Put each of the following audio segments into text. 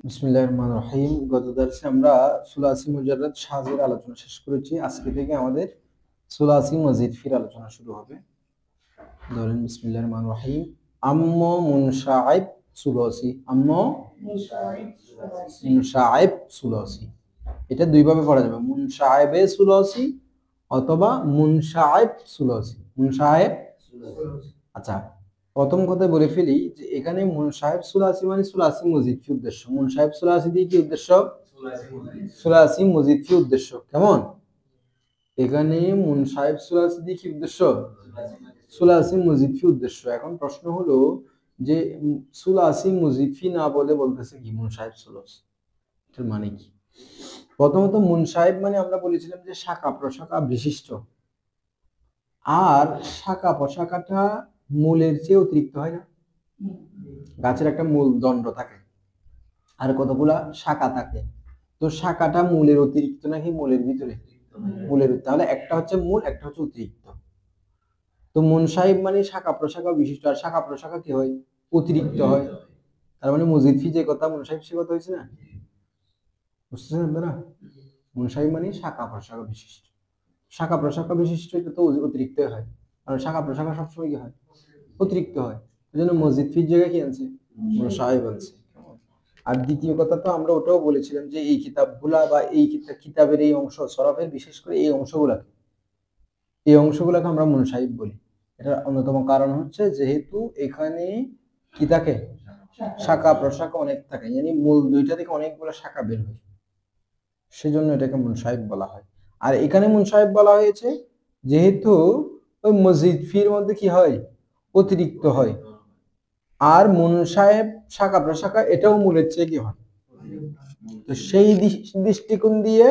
বিসমিল্লাহির রহমানির রহিম। গত দর্শে আমরা সুলাসি মুজাররদ শাযের আলোচনা শেষ করেছি। আজকে থেকে আমাদের সুলাসি মজিদ ফির আলোচনা শুরু হবে। ধরেন বিসমিল্লাহির রহমানির রহিম। আম্ম মুনশাইব সুলাসি, আম্ম মুনশাইব সুলাসি। এটা দুই ভাবে পড়া যাবে, মুনশাইবে সুলাসি অথবা মুনশাইব সুলাসি। মুনশাইব আচ্ছা, প্রথম কথা বলে ফেলি যে এখানে মুনশাইব সুলাসি মানে সুলাসি মজিদ কি উদ্দেশ্য? মুনশাইব সুলাসি দিয়ে কি উদ্দেশ্য? সুলাসি মজিদ কি উদ্দেশ্য? কেমন? এখানে মুনশাইব সুলাসি দিয়ে কি উদ্দেশ্য? সুলাসি মজিদ কি উদ্দেশ্য। এখন প্রশ্ন হলো যে সুলাসি মজিদ ফি না বলে বলতেছে কি মুনশাইব সুলাসি, এর মানে কি? প্রথমত মুনশাইব মানে আমরা বলেছিলাম যে শাখা প্রশাখা বিশিষ্ট, আর শাখা প্রশাখাটা মূলের চেয়ে অতিরিক্ত হয় না? গাছের একটা মূল দণ্ড থাকে আর কতগুলা শাখা থাকে, তো শাখাটা মূলের অতিরিক্ত নাকি মূলের ভিতরে? মূলের। তাহলে একটা হচ্ছে মূল, একটা হচ্ছে অতিরিক্ত। তো মুনশাইব মানে শাখা প্রশাখা বিশিষ্ট, আর শাখা প্রশাখা কি হয়? অতিরিক্ত হয়। তার মানে মজিদ ফি যে কথা, মুনশাইব সে কথা হয়েছে না? বুঝতেছেন আপনারা? মুনশাইব মানে শাখা প্রশাখা বিশিষ্ট। শাখা প্রশাখা বিশিষ্ট এটা তো অতিরিক্ত হয়, কারণ শাখা প্রশাখা সবসময় কি হয়? অতিরিক্ত হয়। এই জন্য মসজিদ ফির জায়গায় কি আনছে? মুনশাইব আনছে। আর দ্বিতীয় কথা তো আমরা ওটাও বলেছিলাম যে এই কিতাবগুলা বা এই কিতাবের এই অংশ সরফের বিশেষ করে এই অংশগুলাকে আমরা মুনশাইব বলি। এটার অন্যতম কারণ হচ্ছে যেহেতু এখানে কি থাকে? শাখা প্রশাখা অনেক থাকে, মানে মূল দুইটা থেকে অনেকগুলো শাখা বের হয়, সেজন্য এটাকে মুনশাইব বলা হয়। আর এখানে মুনশাইব বলা হয়েছে যেহেতু ওই মসজিদ ফির মধ্যে কি হয়? অতিরিক্ত হয়। আর মুনশাইব শাখা প্রশাখা এটাও মূলের চেয়ে কি হয়? তো সেই দৃষ্টিকোণ দিয়ে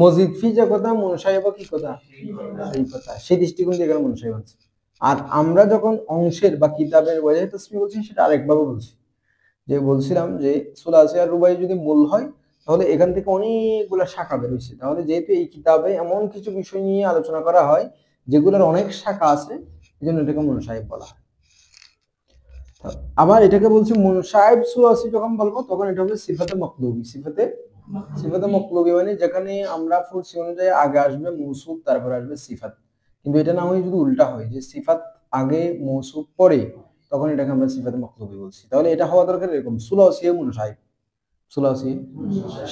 মসজিদ ফি যে কথা, মুনশাইব কি কথা? সেই কথা। সেই দৃষ্টিকোণ দিয়ে এখানে মুনশাইব আছে। আর আমরা যখন অংশের বা কিতাবের ওয়াজাহ তাসমি বলছি সেটা আরেকভাবে বলছি, যে বলছিলাম যে সুলাসি আর রুবাই যদি মূল হয় তাহলে এখান থেকে অনেকগুলা শাখা বের হয়েছে। তাহলে যেহেতু এই কিতাবে এমন কিছু বিষয় নিয়ে আলোচনা করা হয় যেগুলোর অনেক শাখা আছে, এই জন্য এটাকে মুনশাইব বলা হয়। আবার এটাকে বলছি মুনশাইব সুলাসি যখন বলবো তখন এটা হবে সিফাতে মকলুবি। সিফাতে মকলুবি মানে যেখানে আমরা পড়ছি অনুযায়ী আগে আসবে মৌসুফ, তারপর আসবে সিফাত। কিন্তু এটা না হয়ে যদি উল্টা হয় যে সিফাত আগে মৌসুফ পরে, তখন এটাকে আমরা সিফাতে মকলুবি বলছি। তাহলে এটা হওয়া দরকার এরকম সুলাসি মুনশাইব, সুলাসি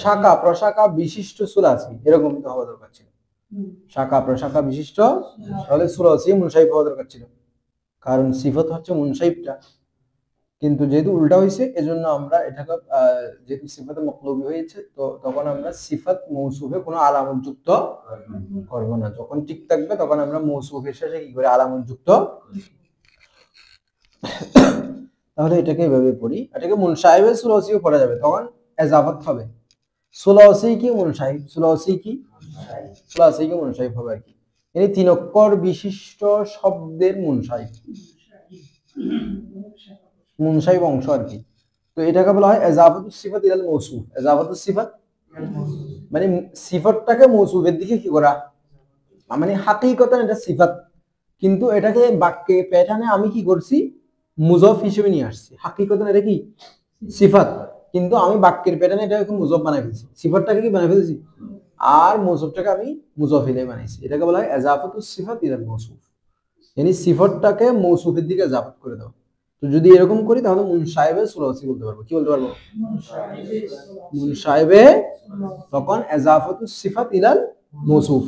শাখা প্রশাখা বিশিষ্ট সুলাসি, এরকম তো হওয়া দরকার ছিল। শাখা প্রশাখা বিশিষ্ট, তাহলে সুলাসি মুনশাইব হওয়া দরকার ছিল, কারণ সিফাত হচ্ছে মুনশাইবটা। কিন্তু যেহেতু উল্টা হয়েছে এজন্য আমরা এটাকে যেহেতু সিফাতে মকলুবি হয়েছে, তো তখন আমরা সিফাত মৌসুফে কোনো আলামত যুক্ত করব না। যখন ঠিক থাকবে তখন আমরা মৌসুফের শেষে কি করে আলামত যুক্ত। তাহলে এটাকে এভাবে পড়ি, এটাকে মুনশাইবে সুলাসিও পড়া যাবে, তখন এজাফত হবে। সুলাসি কি মুনশাইব, সুলাসি কি মুনশাইব হবে আর কি। এই তিন অক্ষর বিশিষ্ট শব্দের মুনশাইব অংশ আর কি। তো এটাকে বলা হয় এজাফাতুস সিফাত ইলাল মৌসুফ। এজাফাতুস সিফাত মানে সিফাতটাকে মৌসুফের দিকে কি করা, মানে হাকিকতান এটা সিফাত, কিন্তু এটাকে বাক্যে প্যাটার্নে আমি কি করছি? মুজফ হিসেবে নিয়ে আসছি। হাকিকতান এটা কি? সিফাত, কিন্তু আমি বাক্যের প্যাটার্নে এটাকে মুজফ বানাই ফেলছি, সিফাতটাকে কি বানাই ফেলছি, আর মৌসুফটাকে আমি মুজফ ইলাইহি বানাইছি। এটাকে বলা হয় এজাফাতুস সিফাত ইলাল মৌসুফ, মানে সিফাতটাকে মৌসুফের দিকে এজাফত করে দাও। তো যদি এরকম করি তাহলে মুনশাইবে সুলাসি বলতে পারবো। কি বলতে পারবো? মুনশাইবে, তখন এজাফাতুস সিফাত ইলাল মৌসুফ,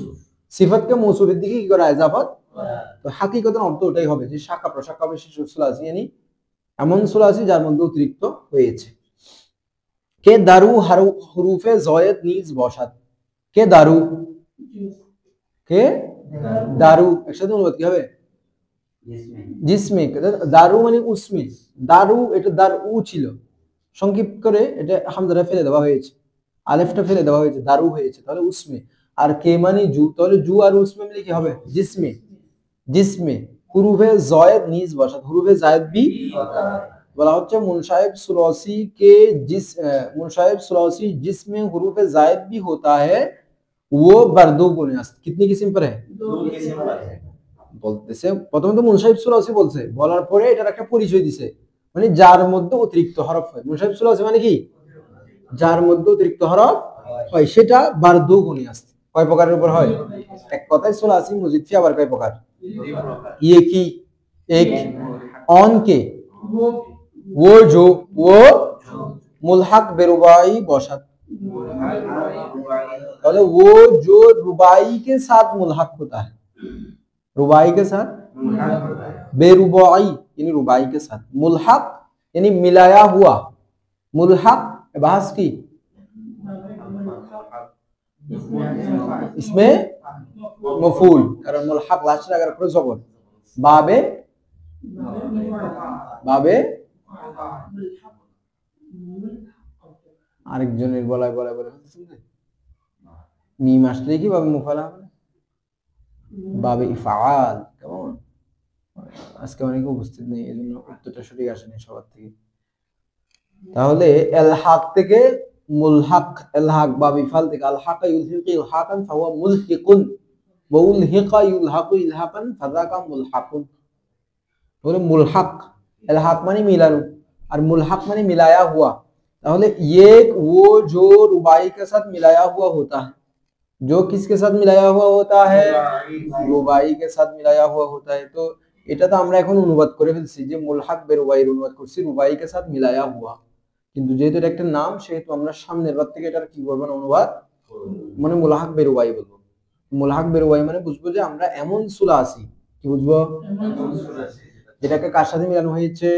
সিফাতকে মৌসুফের দিকে কি করা? এজাফত। তো হাকিকতের অর্থ ওটাই হবে যে শাখা প্রশাখা বিশিষ্ট সুলাসি, মানে এমন সুলাসি যার মধ্যে অতিরিক্ত হয়েছে। কে দারু হরুফে জয়েদ নিজ বসাত। কে দারু, কে দারু একসাথে অনুবাদ কি হবে? জিসমে। দারু মানে উসমে, দারু এটা দারু ছিল, সংক্ষিপ্ত করে এটা হামজাটা ফেলে দেওয়া হয়েছে, আলেফটা ফেলে দেওয়া হয়েছে, দারু হয়েছে, তাহলে উসমে। আর কে মানে জু, তাহলে জু আর উসমে মিলে কি হবে? জিসমে। জিসমে হুরুফে জয়েদ নিজ বসাত, হুরুফে জায়েদ বি বলা হচ্ছে मुनशाइब सुलौसी के जिस मुनशाइब सुलौसी जिसमें हुरूफ जायद भी होता है वो बर्दू बुनियास। कितनी किस्म पर है? दो किस्म पर है। বলতেছে প্রথমে তো মুনশাইব সুলাসি বলছে, বলার পরে এটার একটা পরিচয় দিছে, মানে যার মধ্যে অতিরিক্ত হরফ হয়। মুনশাইব সুলাসি মানে কি? যার মধ্যে অতিরিক্ত হরফ হয় সেটা বারদু গুণী আসছে। কয় প্রকারের উপর হয়? এক কথায় সুলাসি মুজিদ ফি আবার কয় প্রকার? ये की एक ऑन के वो जो वो मुल्हक बेरुबाई बौशत तो वो जो रुबाई के साथ मुल्हक होता है, रुबाई के साथ बेरुबाई यानी रुबाई के साथ, मुल्हक यानी मिलाया हुआ, मुल्हक बहस की इसमें मफूल कारण मुल्हक लास्ट अगर करो जबर বাবে বাবে আরেকজনের বলায় বলায় বলে মিম আসলে কি বাবে মুফালা হবে বাবে ইফআল। কেমন আজকে অনেকে উপস্থিত নেই এজন্য উত্তরটা সঠিক আসেনি সবার থেকে। তাহলে ইলহাক থেকে মুলহাক, ইলহাক বাবে ইফআল থেকে আলহাকা ইউলহিকু ইলহাকান ফাহুয়া মুলহিকুন ওয়া উলহিকা ইউলহাকু ইলহাকান ফাযাকা মুলহাকুন। बोले मुल्हक, इल्हाक माने मिलाना और मुल्हक माने मिलाया हुआ। ताहले ये वो जो रुबाई के साथ मिलाया हुआ होता है, जो किसके साथ मिलाया हुआ होता है? रुबाई के साथ मिलाया हुआ होता है। तो এটা তো আমরা এখন অনুবাদ করে ফেলছি যে মুলহাক বেরুবাইয়ের অনুবাদ করছি রুবাইকে সাথে মিলায়া হুয়া, কিন্তু যেহেতু এটা একটা নাম সেহেতু আমরা সামনের বার থেকে এটার কি করব না অনুবাদ মানে মুলহাক বেরুবাই বলবো। মুলহাক বেরুবাই মানে বুঝবো যে আমরা এমন সুলা আছি, কি বুঝবো? যেটাকে কার সাথে মিলানো হয়েছে?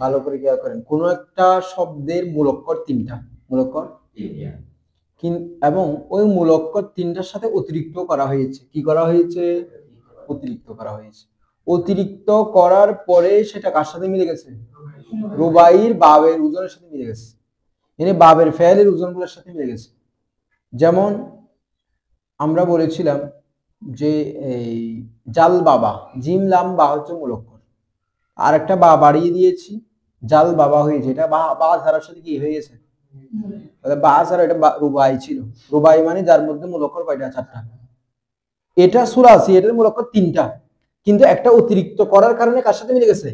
ভালো করে খেয়াল করেন, কোন একটা শব্দের মূল অক্ষর তিনটা, মূল অক্ষর এবং ওই মূল অক্ষর তিনটার সাথে অতিরিক্ত করা হয়েছে। কি করা হয়েছে? অতিরিক্ত করা হয়েছে। অতিরিক্ত করার পরে সেটা কার সাথে মিলে গেছে? রুবাইর বাবের ওজনের সাথে মিলে গেছে, মানে বাবের ফেলের ওজনগুলোর সাথে মিলে গেছে। যেমন আমরা বলেছিলাম যে এই জাল বাবা, জিম লাম বা হচ্ছে মূল অক্ষর, আর একটা বা বাড়িয়ে দিয়েছি জাল বাবা হয়েছে, এটা বা ধারার সাথে কি হয়ে গেছে? তাহলে বা ছাড়া এটা রুবাই ছিল। রুবাই মানে যার মধ্যে মূল অক্ষর কয়টা? চারটা। এটা সুরাসি, এটার মূল অক্ষর তিনটা, কিন্তু একটা অতিরিক্ত করার কারণে কার সাথে মিলে গেছে?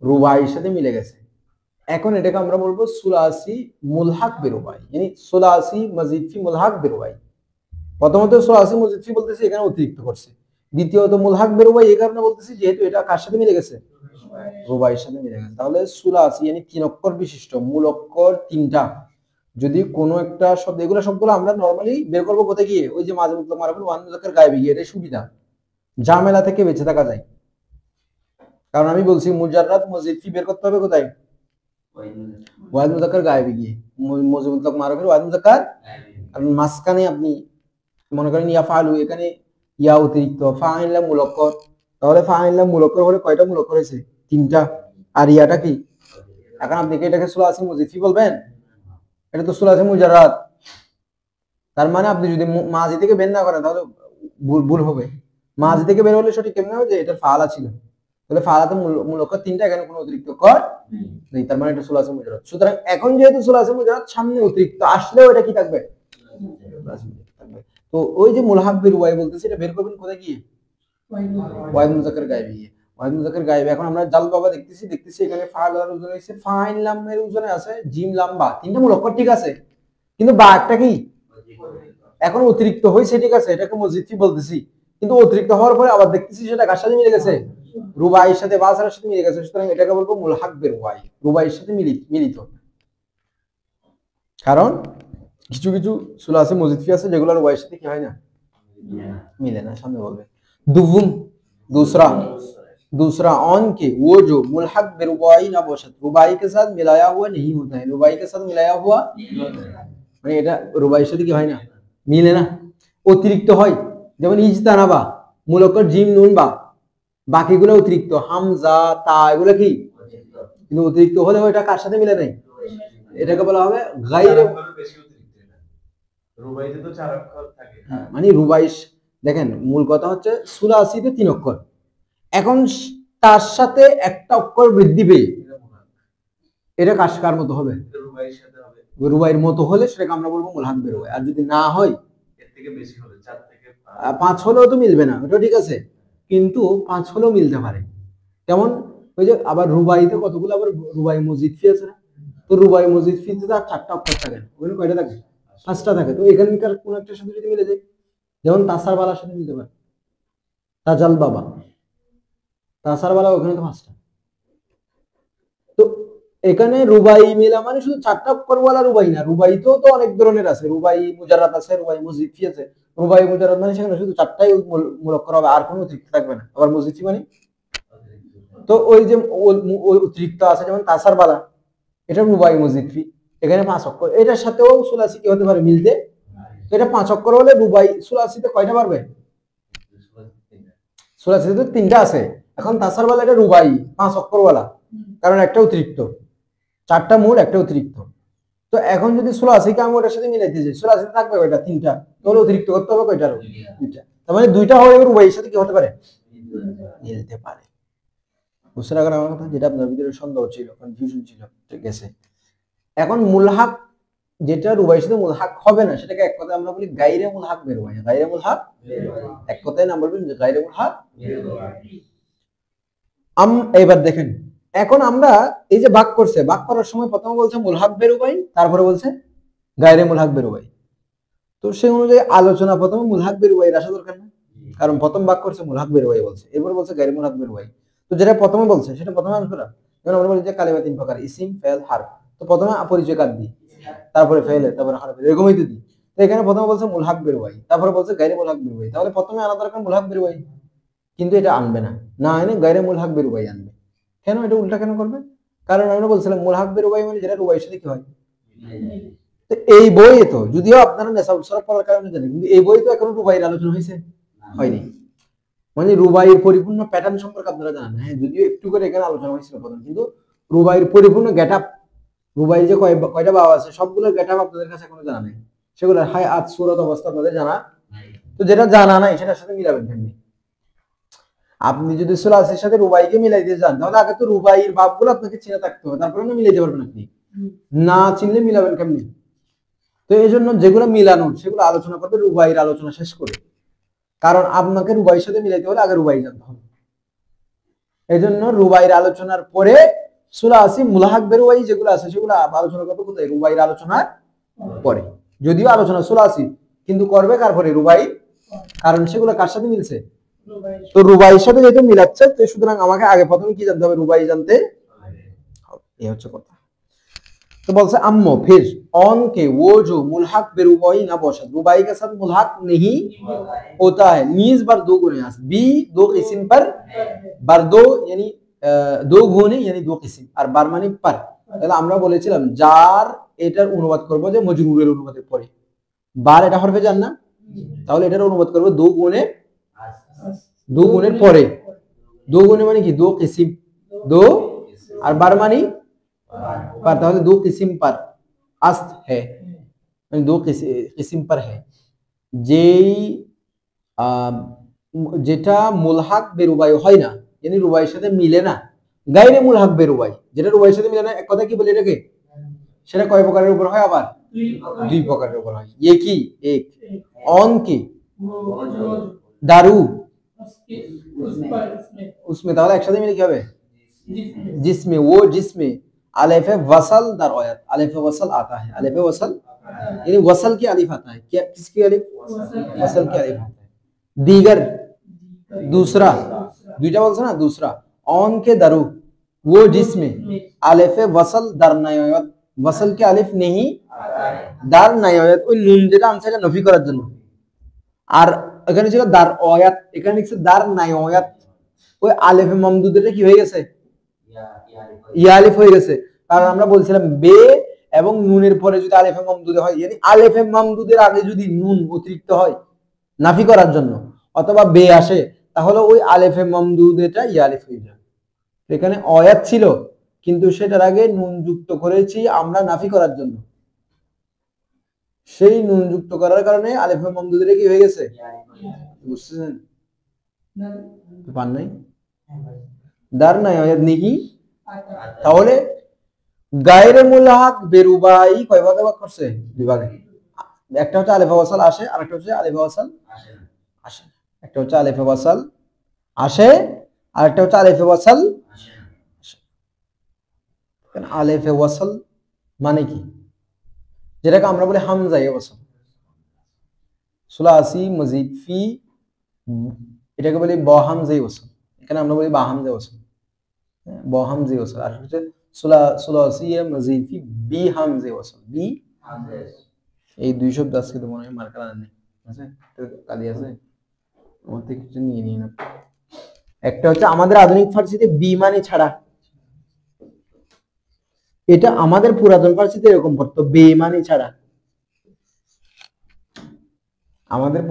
রুবাইয়ের সাথে মিলে গেছে। এখন এটাকে আমরা বলবো সুলাসি মুলহাক বেরুবাই, মানে সুলাসি মজিদ ফি মুলহাক বেরুবাই। প্রথমত সুলাসি মজিদ ফি বলতেছি এখানে অতিরিক্ত করছে, দ্বিতীয়ত মুলহাক বেরুবাই এই কারণে বলতেছি যেহেতু এটা কার সাথে মিলে গেছে? রুবাইয়ের সাথে মিলে গেছে। তাহলে সুলাসি মানে তিন অক্ষর বিশিষ্ট, মূল অক্ষর তিনটা, যদি কোনো একটা শব্দ, এগুলো সবগুলো আমরা নরমালি বের করবো কোথায় গিয়ে? ওই যে মাঝে মুতলাক মারাফুল ওয়ান মুযাক্কার গায়েবী গিয়ে, এটাই সুবিধা, ঝামেলা থেকে বেঁচে থাকা যায়। কারণ আমি বলছি মুজাররাদ মজিদ ফি বের করতে হবে কোথায়? ওয়াহিদ মুযাক্কার গায়েবী গিয়ে, মজিদ মুতলাক মারাফুল ওয়াহিদ মুযাক্কার, কারণ মাঝখানে আপনি মনে করেন ইয়াফআলু, এখানে ইয়া অতিরিক্ত, ফাইলা মূল অক্ষর, তাহলে ফাইলা মূল অক্ষর হলে কয়টা মূল অক্ষর হয়েছে? তিনটা, আর ইয়াটা কি? এখন আপনি কি এটাকে সুলাসি মজিদ ফি বলবেন? এটা তো সুলাসি মুজাররাদ। তার মানে আপনি যদি মাজি থেকে বের না করেন তাহলে ভুল হবে। মাজি থেকে বের হলে সঠিক কেমন হবে? যে এটা ফাআলা ছিল, তাহলে ফাআলাতে মূল অক্ষর তিনটা, এখানে কোনো অতিরিক্ত অক্ষর নেই, তার মানে এটা সুলাসি মুজাররাদ। সুতরাং এখন যেহেতু সুলাসি মুজাররাদ, সামনে অতিরিক্ত আসলেও এটা কি থাকবে? তো ওই যে মুলহাক বেরুবাই বলতেছি, এটা বের করবেন কোথায় গিয়ে? ওয়াহিদ মুযাক্কার গায়েবী গিয়ে। ওয়াহিদ মুযাক্কার গায়েবী। এখন আমরা জাল বাবা দেখতেছি এখানে ফাআলার ওজন হইছে, ফাইল লামের ওজনে আছে জিম লাম বা, তিনটা মূল অক্ষর ঠিক আছে, কিন্তু বা একটা কি এখন অতিরিক্ত হয়েছে, ঠিক আছে, এটাকে মজিদ ফি বলতেছি, কিন্তু অতিরিক্ত হওয়ার পরে আবার দেখতেছি সেটা কার সাথে মিলে গেছে? রুবাইয়ের সাথে, বা ছাড়ার সাথে মিলে গেছে। সুতরাং এটাকে বলবো মুলহাক বেরুবাই, রুবাইয়ের সাথে মিলিত। কারণ কিছু কিছু সুলাসি মজিদ ফি আছে যেগুলো রুবাইয়ের সাথে কি হয় না, मिले ना। सामने बोल रहे दुवुम, दूसरा ऑन के वो जो मुल्हक बेरुबाई ना बोशत, रुबाई के साथ मिलाया हुआ नहीं होता है, रुबाई के साथ मिलाया हुआ মানে এটা রুবাইয়ের সাথে কি হয় না, মিলে না, অতিরিক্ত হয়। যেমন ইজতানাবা, মূল অক্ষর জিম নুন বা, বাকিগুলো অতিরিক্ত, হামজা তা এগুলো কি, কিন্তু অতিরিক্ত হলে এটা কার সাথে মিলে নাই? এটাকে বলা হবে গায়রে। রুবাইতে তো চার অক্ষর থাকে, মানে রুবাই, দেখেন মূল কথা হচ্ছে সুলাসিতে তিন অক্ষর, এখন তার সাথে একটা অক্ষর বৃদ্ধি পেয়ে এটা কার মতো হবে? রুবাইয়ের সাথে হবে। রুবাইয়ের মতো হলে সেটাকে আমরা বলবো মুলহাক বেরুবাই। আর যদি না হয়, এর থেকে বেশি হলে 4 থেকে 5 হলেও তো মিলবে না, ওটা ঠিক আছে, কিন্তু 5 হলেও মিলতে পারে। যেমন ওই যে আবার রুবাইতে কতগুলো আবার রুবাই মজিদ ফি আছে না, তো রুবাই মজিদ ফিতে তার 4টা অক্ষর থাকে, ওখানে কয়টা থাকে? 5টা থাকে। তো এখানকার কোন একটার সাথে যদি মিলে যায়, যেমন তাসার বালার সাথে মিলতে পারে, তাজাল বাবা, তাসার বালা ওখানে তো 5টা। তো এখানে রুবাই মিলা মানে শুধু 4টা অক্ষরওয়ালা রুবাই না, রুবাই তো অনেক ধরনের আছে, রুবাই মুজাররাদ আছে, রুবাই মুজিফি আছে। রুবাই মুজাররাদ মানে সেখানে শুধু 4টাই মূল অক্ষর হবে, আর কোনো অতিরিক্ত থাকবে না। আবার মুজিফি মানে তো ওই যে অতিরিক্ত আছে, যেমন তাসার বালা, এটা রুবাই মুজিফি, এখানে 5 অক্ষর। এটার সাথেও সুলাসি কি হতে পারে? মিলতে। এটা 5 অক্ষর হলে রুবাই সুলাসিতে কয়টা পারবে? সুলাসিতে তো 3টা আছে। এখন তাসার বালা এটা রুবাই 5 অক্ষরওয়ালা, কারণ একটা অতিরিক্ত, 4টা মূল, একটা অতিরিক্ত। তো এখন যদি সুলাসিকে আমি ওটার সাথে মিলাইতে যাই, সুলাসিতে থাকবে কয়টা? 3টা। তাহলে অতিরিক্ত করতে হবে কয়টা? 2টা। তার মানে 2টা হয়ে রুবাইয়ের সাথে কি হতে পারে? মিলতে পারে। বুঝতে পারলেন আমার কথা? যেটা আপনার ভিতরে সন্দেহ ছিল, কনফিউশন ছিল, ঠিক আছে। এখন মুলহাক, যেটা রুবাইয়ের সাথে মুলহাক হবে না, সেটাকে এক কথায় আমরা বলি গায়রে মুলহাক বেরুবাই। গায়রে মুলহাক, এক কথায় নাম বলবেন যে গায়রে মুলহাক বেরুবাই। এবার দেখেন, এখন আমরা এই যে ভাগ করছে, ভাগ করার সময় প্রথমে বলছে মুলহাক বেরুবাই, তারপরে বলছে গায়রে মুলহাক বেরুবাই। তো সেই অনুযায়ী আলোচনা প্রথমে মুলহাক বেরুবাই আসা দরকার না, কারণ প্রথম ভাগ করছে মুলহাক বেরুবাই বলছে, এরপর বলছে গায়রে মুলহাক বেরুবাই। তো যেটা প্রথমে বলছে সেটা প্রথমে আসবে না। যেমন আমরা বলি যে কালিমা 3 প্রকার, ইসিম, ফেল, হারফ। তো প্রথমে পরিচয় কার্ড দিই, তারপরে ফেলে, তারপরে হারফ, এরকমই তো দিই। তো এখানে প্রথমে বলছে মুলহাক বেরুবাই, তারপরে বলছে গায়রে মুলহাক বেরুবাই। তাহলে প্রথমে আনা দরকার মুলহাক বেরুবাই, কিন্তু এটা আনবে না, না এনে গায়রে মুলহাক বেরুবাই আনবে। কেন? এটা উল্টা কেন করবে? কারণ আমরা বলছিলাম মুলহাক বেরুবাই মানে যেটা রুবাইয়ের সাথে কি হয়। তো এই বই তো, যদিও আপনারা নেশাউল সরফ পড়ার কারণে জানেন, কিন্তু এই বই তো এখনো রুবাইয়ের আলোচনা হয়েছে হয়নি। মানে রুবাইয়ের পরিপূর্ণ প্যাটার্ন সম্পর্কে আপনারা জানেন, হ্যাঁ যদিও একটু করে এখানে আলোচনা হয়েছিল প্রথম, কিন্তু রুবাইয়ের পরিপূর্ণ গেটআপ, রুবাই যে কয়টা বাবা আছে সবগুলোর গেটআপ আপনাদের কাছে এখনো জানা নেই, সেগুলো হায়াত সূরত অবস্থা আপনাদের জানা। তো যেটা জানা নাই সেটার সাথে মিলাবেন কেমনি? আপনি যদি সুলাসির সাথে রুবাইকে মিলাইতে যান, তাহলে আগে তো রুবাইয়ের ভাবগুলো আপনাকে চিনে থাকতে হবে, তারপরে না মিলাইতে পারবেন আপনি। না চিনলে মিলাবেন কেমনি? তো এই জন্য যেগুলো মিলানোর সেগুলো আলোচনা করবে রুবাইয়ের আলোচনা শেষ করে, কারণ আপনাকে রুবাইয়ের সাথে মিলাইতে হলে আগে রুবাই জানতে হবে। এই জন্য রুবাইয়ের আলোচনার পরে সুলাসি মুলহাক বেরুবাই যেগুলো আছে সেগুলো আলোচনা করবে কোথায়? রুবাইয়ের আলোচনার পরে। যদিও আলোচনা সুলাসি, কিন্তু করবে কার পরে? রুবাই, কারণ সেগুলো কার সাথে মিলছে? তো রুবাইয়ের সাথে যেহেতু মিলাচ্ছে, তো সুতরাং আমাকে আগে প্রথমে কি জানতে হবে? রুবাই জানতে হবে। এই হচ্ছে কথা। तो बोलते अम्मो फिर ऑन के वो जो मुल्हक बेरुबाई ना बोशद, रुबाई के साथ मुल्हक नहीं होता है। नीज बर दो गुने, बी दो किस्म पर, बर दो यानी दो गुने यानी दो किस्म, और বার মানে पर। তাহলে আমরা বলেছিলাম যার এটার অনুবাদ করব যে মজরুরের অনুবাদের পরে, বার এটা হরফে জান না, তাহলে এটার অনুবাদ করব দো গুণের পরে। দো গুণে মানে কি? দো কিসিম, দো, আর বার মানে पर, তাহলে दो किस्म पर अस्त है, दो किस्म पर है। যেই যেটা মুলহাক বেরুবাই হয় না, yani রুবাইয়ের সাথে মিলে না, গায়রে মুলহাক বেরুবাই, যেটা রুবাইয়ের সাথে মিলে না, এক কথা কি বলি এটাকে, সেটা কয় প্রকারের উপর হয়? আবার দুই প্রকারের উপর হয়। ये কি? एक ऑन की, दारू उसमें, তাহলে একসাথে মিলে কি হবে? जिसमें, वो जिसमें अलिफ वसल दर आयत, अलिफ वसल आता है, अलिफ वसल यानी वसल की अलिफ आता है। क्या? किसकी अलिफ? वसल की अलिफ आता है। दीगर, दूसरा, दूसरा बोलते ना, दूसरा। ऑन के दरू, वो जिसमें अलिफ वसल दर नायत, वसल की अलिफ नहीं दार नायत, ওই নুন যেটা আনছে এটা নফি করার জন্য। আর এখানে ছিল দার আয়াত, এখানে লিখছে দার নায়ত, ওই আলিফ মামদুদটা কি হয়ে গেছে? ইয়া আলিফ হয়ে গেছে। কারণ আমরা বলছিলাম বে এবং নুনের পরে যদি আলিফে মামদুদে হয়, yani আলিফে মামদুদের আগে যদি নুন অতিরিক্ত হয় নাফি করার জন্য, অথবা বে আসে, তাহলে ওই আলিফে মামদুদেটা ইয়া আলিফ হয়ে যায়। এখানে আয়াত ছিল, কিন্তু সেটার আগে নুন যুক্ত করেছি আমরা নাফি করার জন্য, সেই নুন যুক্ত করার কারণে আলিফে মামদুদের কি হয়ে গেছে? বুঝছেন? পান নাই? দার নাই আয়াত নেই। তাহলে গায়রে মুলহাক বেরুবাই কয় ভাগে ভাগ করছে? দুই ভাগে। একটা হচ্ছে আলিফ ওয়াসাল আসে, আর একটা হচ্ছে আলিফ ওয়াসাল আসে। একটা হচ্ছে আলিফ ওয়াসাল আসে, আর একটা হচ্ছে আলিফ ওয়াসাল আসে। আলিফ ওয়াসাল মানে কি, যেটাকে আমরা বলি হামজায়ে ওয়াসল, সুলাসি মজিদ ফি, এটাকে বলি ব হামজায়ে ওয়াসল, এখানে আমরা বলি বা হামজায়ে ওয়াসল, ব হামজায়ে ওয়াসল। আর হচ্ছে সুলাসি মজিদ ফি বি হামজায়ে ওয়াসল, বি এই দুই শব্দ আজকে তো মনে হয় মার্কার আনেন আছে, কালি আছে আমার থেকে কিছু নিয়ে নিন। একটা হচ্ছে আমাদের আধুনিক ফার্সিতে বি মানে ছাড়া, এটা আমাদের পুরাতন ফার্সিতে এরকম পড়তো বেমানি ছাড়া, আমাদের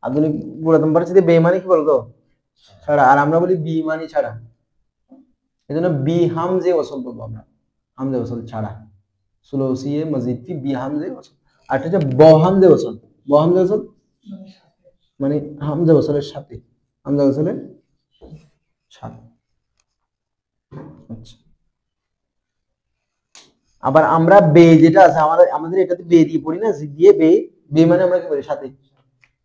আধুনিক পুরাতন ফার্সিতে বেমানি কি বলতো ছাড়া, আর আমরা বলি বিমানি ছাড়া, এজন্য বি হামজে ওয়াসল বলবো আমরা, হামজে ওয়াসল ছাড়া, সুলৌসিয়ে মজিদ ফি বি হামজে ওয়াসল। আর এটা হচ্ছে ব হামজে ওয়াসল, ব হামজে ওয়াসল মানে হামজে ওয়াসলের সাথে, হামজে ওয়াসলের সাথে। আচ্ছা, আবার আমরা বে যেটা আছে আমাদের এটাতে বে দিয়ে পড়ি না, দিয়ে বে, বে মানে আমরা কি বলি সাথে।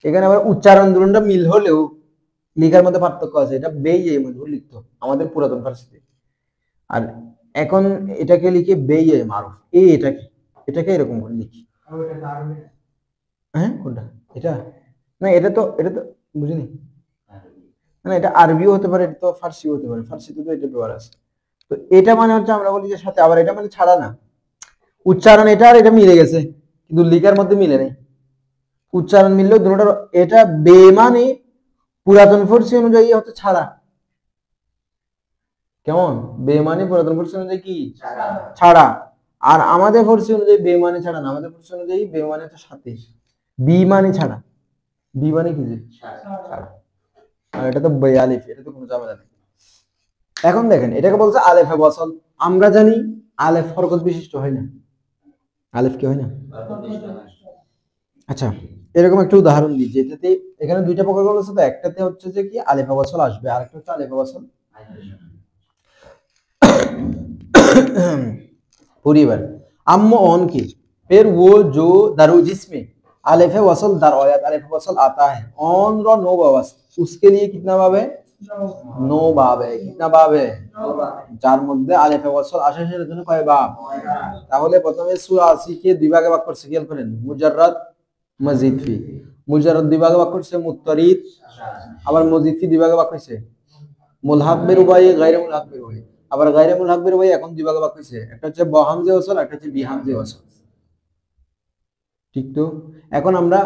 এখানে আবার উচ্চারণ দুটোটা মিল হলেও লেখার মধ্যে পার্থক্য আছে, এটা বে ইয়ে মজবুর লিখতো আমাদের পুরাতন ফার্সিতে, আর এখন এটাকে লিখে বে ইয়ে মারুফ, এটাকে এরকম করে লিখি। হ্যাঁ কোনটা এটা, না এটা তো বুঝিনি, না এটা আরবিও হতে পারে, এটা তো ফার্সিও হতে পারে, ফার্সিতে তো এটা ব্যবহার আছে। তো এটা মানে হচ্ছে আমরা বলি যে সাথে, আবার এটা মানে ছাড়া না, উচ্চারণ এটা আর এটা মিলে গেছে কিন্তু লিখার মধ্যে মিলে নেই, উচ্চারণ মিললেও দুটোটার, এটা বে মানে পুরাতন ফার্সি অনুযায়ী হচ্ছে ছাড়া, কেমন, বে মানে পুরাতন ফার্সি অনুযায়ী কি ছাড়া, আর আমাদের ফার্সি অনুযায়ী বে মানে ছাড়া না, আমাদের ফার্সি অনুযায়ী বে মানে হচ্ছে সাথে, বি মানে ছাড়া, বি মানে কি যে ছাড়া, আর এটা তো বে আলিফ, এটা তো কোনো ঝামেলা নেই। এখন দেখেন এটাকে বলছে আলেফে ওয়াসল, আমরা জানি আলেফ হরকত বিশিষ্ট হয় না, আলেফ কি হয় না। আচ্ছা, এরকম একটা উদাহরণ দিই যেটাতে, এখানে দুইটা প্রকার বলা আছে, তো একটাতে হচ্ছে যে কি আলেফে ওয়াসল আসবে, আরেকটা হচ্ছে আলেফে ওয়াসল पूरी बार अम्म ऑन की, फिर वो जो दरो जिसमें अलिफ वसल दर अलिफ वसल आता है ऑन रो नो बावस, उसके लिए कितना बाब है, नो बाब है, कितना बाब है, যার মধ্যে আলিফ ওয়াসল আসে সেটার জন্য কয় বাব। তাহলে প্রথমে সূরা 80 কে দুই ভাগে ভাগ করছে, খেয়াল করেন, মুজাররাদ মজিদ ফি, মুজাররাদ দুই ভাগে ভাগ করছে মুত্তারিদ, আবার মজিদ ফি দুই ভাগে ভাগ করছে মুলহাক বির রুবাই, গায়রে মুলহাক বির রুবাই, আবার গায়রে মুলহাক বির রুবাই এখন দুই ভাগে ভাগ হইছে, একটা হচ্ছে ব হামজে ওয়াসল, একটা হচ্ছে বি হামজে ওয়াসল, ঠিক তো। এখন আমরা